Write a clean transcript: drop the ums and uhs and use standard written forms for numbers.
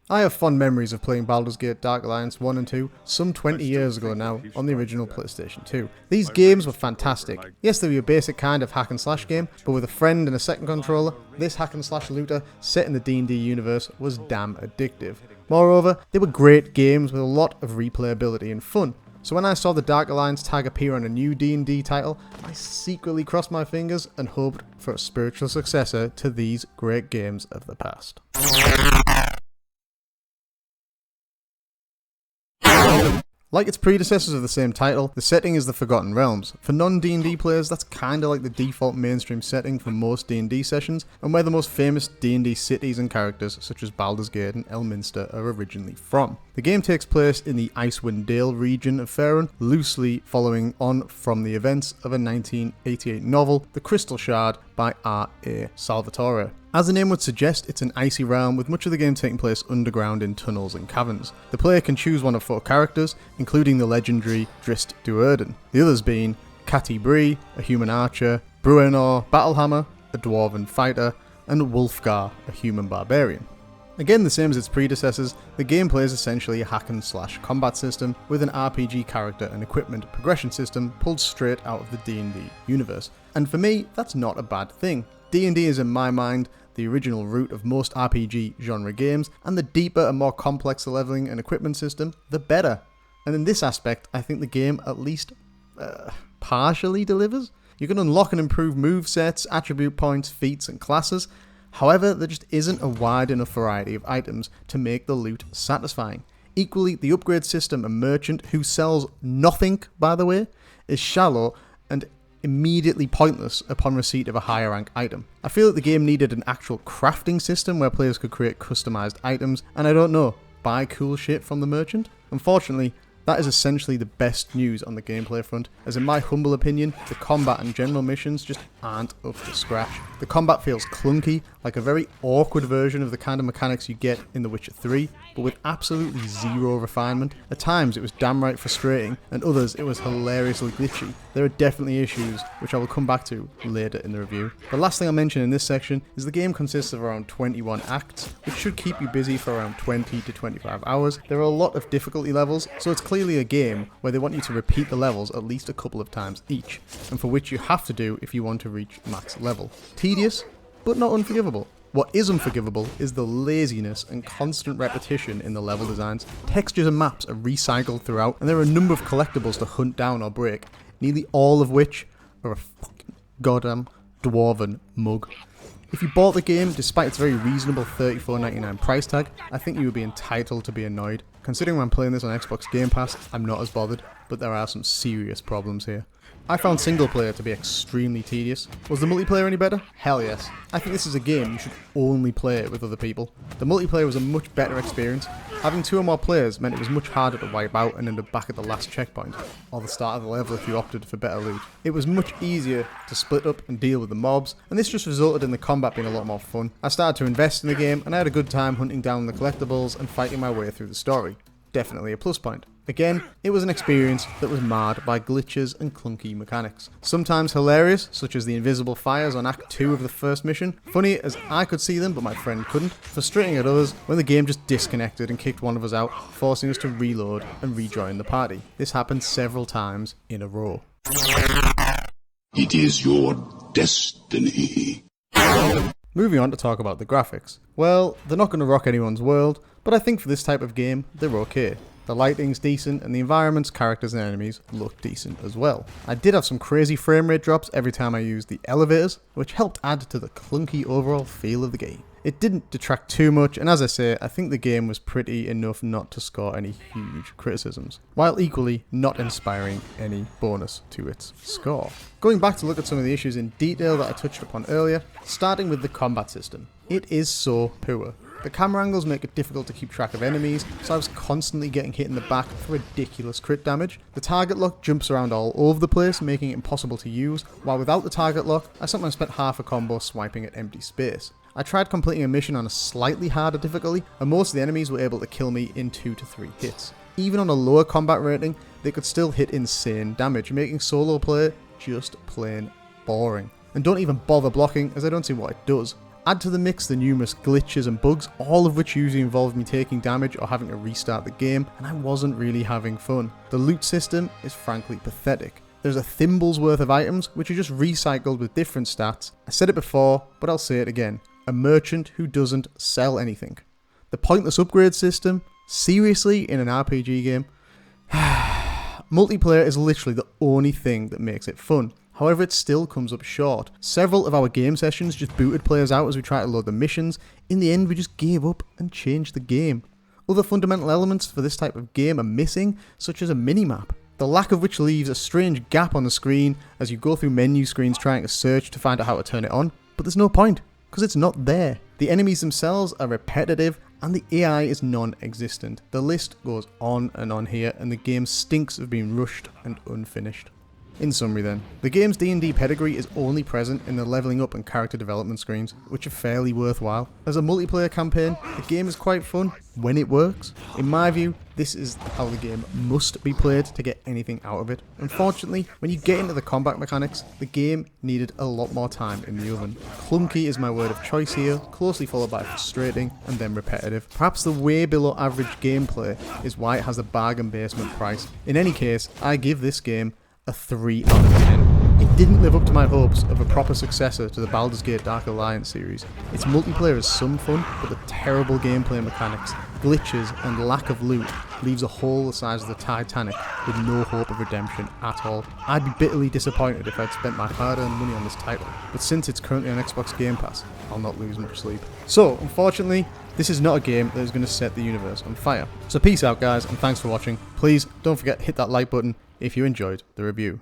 I have fond memories of playing Baldur's Gate Dark Alliance 1 and 2 some 20 years ago now on the original PlayStation 2. These games were fantastic. Yes, they were your basic kind of hack and slash game, but with a friend and a second controller, this hack and slash looter set in the D&D universe was damn addictive. Moreover, they were great games with a lot of replayability and fun. So when I saw the Dark Alliance tag appear on a new D&D title, I secretly crossed my fingers and hoped for a spiritual successor to these great games of the past. Like its predecessors of the same title, the setting is the Forgotten Realms. For non-D&D players, that's kinda like the default mainstream setting for most D&D sessions, and where the most famous D&D cities and characters such as Baldur's Gate and Elminster are originally from. The game takes place in the Icewind Dale region of Faerun, loosely following on from the events of a 1988 novel, The Crystal Shard by R.A. Salvatore. As the name would suggest, it's an icy realm with much of the game taking place underground in tunnels and caverns. The player can choose one of 4 characters, including the legendary Drist Duerden, the others being Catti Bree, a human archer, Bruenor Battlehammer, a dwarven fighter, and Wulfgar, a human barbarian. Again, the same as its predecessors, the gameplay is essentially a hack and slash combat system with an RPG character and equipment progression system pulled straight out of the D&D universe. And for me, that's not a bad thing. D&D is in my mind the original root of most RPG genre games, and the deeper and more complex the leveling and equipment system, the better. And in this aspect, I think the game at least partially delivers. You can unlock and improve movesets, attribute points, feats, and classes. However, there just isn't a wide enough variety of items to make the loot satisfying. Equally, the upgrade system and merchant, who sells nothing, by the way, is shallow and immediately pointless upon receipt of a higher rank item. I feel that the game needed an actual crafting system where players could create customized items, and I don't know, buy cool shit from the merchant? Unfortunately, that is essentially the best news on the gameplay front, as in my humble opinion, the combat and general missions just aren't up to scratch. The combat feels clunky, like a very awkward version of the kind of mechanics you get in The Witcher 3, but with absolutely zero refinement. At times it was damn right frustrating, and others it was hilariously glitchy. There are definitely issues, which I will come back to later in the review. The last thing I'll mention in this section is the game consists of around 21 acts, which should keep you busy for around 20 to 25 hours. There are a lot of difficulty levels, so it's clearly a game where they want you to repeat the levels at least a couple of times each, and for which you have to do if you want to reach max level. Tedious, but not unforgivable. What is unforgivable is the laziness and constant repetition in the level designs. Textures and maps are recycled throughout, and there are a number of collectibles to hunt down or break, nearly all of which are a fucking goddamn dwarven mug. If you bought the game, despite its very reasonable $34.99 price tag, I think you would be entitled to be annoyed. Considering I'm playing this on Xbox Game Pass, I'm not as bothered, but there are some serious problems here. I found single player to be extremely tedious. Was the multiplayer any better? Hell yes. I think this is a game you should only play with other people. The multiplayer was a much better experience. Having 2 or more players meant it was much harder to wipe out and end up back at the last checkpoint, or the start of the level if you opted for better loot. It was much easier to split up and deal with the mobs, and this just resulted in the combat being a lot more fun. I started to invest in the game, and I had a good time hunting down the collectibles and fighting my way through the story. Definitely a plus point. Again, it was an experience that was marred by glitches and clunky mechanics. Sometimes hilarious, such as the invisible fires on Act 2 of the first mission. Funny as I could see them, but my friend couldn't. Frustrating at others when the game just disconnected and kicked one of us out, forcing us to reload and rejoin the party. This happened several times in a row. It is your destiny. Moving on to talk about the graphics. Well, they're not going to rock anyone's world, but I think for this type of game, they're okay. The lighting's decent, and the environments, characters, and enemies look decent as well. I did have some crazy frame rate drops every time I used the elevators, which helped add to the clunky overall feel of the game. It didn't detract too much, and as I say, I think the game was pretty enough not to score any huge criticisms, while equally not inspiring any bonus to its score. Going back to look at some of the issues in detail that I touched upon earlier, starting with the combat system. It is so poor. The camera angles make it difficult to keep track of enemies, so I was constantly getting hit in the back for ridiculous crit damage. The target lock jumps around all over the place, making it impossible to use, while without the target lock, I sometimes spent half a combo swiping at empty space. I tried completing a mission on a slightly harder difficulty, and most of the enemies were able to kill me in 2 to 3 hits. Even on a lower combat rating, they could still hit insane damage, making solo play just plain boring. And don't even bother blocking, as I don't see what it does. Add to the mix the numerous glitches and bugs, all of which usually involved me taking damage or having to restart the game, and I wasn't really having fun. The loot system is frankly pathetic. There's a thimble's worth of items which are just recycled with different stats. I said it before, but I'll say it again. A merchant who doesn't sell anything. The pointless upgrade system? Seriously, in an RPG game? Multiplayer is literally the only thing that makes it fun. However, it still comes up short. Several of our game sessions just booted players out as we tried to load the missions. In the end, we just gave up and changed the game. Other fundamental elements for this type of game are missing, such as a minimap, the lack of which leaves a strange gap on the screen as you go through menu screens trying to search to find out how to turn it on, but there's no point, because it's not there. The enemies themselves are repetitive, and the AI is non-existent. The list goes on and on here, and the game stinks of being rushed and unfinished. In summary then, the game's D&D pedigree is only present in the leveling up and character development screens, which are fairly worthwhile. As a multiplayer campaign, the game is quite fun when it works. In my view, this is how the game must be played to get anything out of it. Unfortunately, when you get into the combat mechanics, the game needed a lot more time in the oven. Clunky is my word of choice here, closely followed by frustrating and then repetitive. Perhaps the way below average gameplay is why it has a bargain basement price. In any case, I give this game a 3 out of 10. It didn't live up to my hopes of a proper successor to the Baldur's Gate Dark Alliance series. Its multiplayer is some fun, but the terrible gameplay mechanics, glitches and lack of loot leaves a hole the size of the Titanic with no hope of redemption at all. I'd be bitterly disappointed if I'd spent my hard-earned money on this title, but since it's currently on Xbox Game Pass, I'll not lose much sleep. So, unfortunately, this is not a game that is going to set the universe on fire. So peace out guys, and thanks for watching. Please don't forget to hit that like button if you enjoyed the review.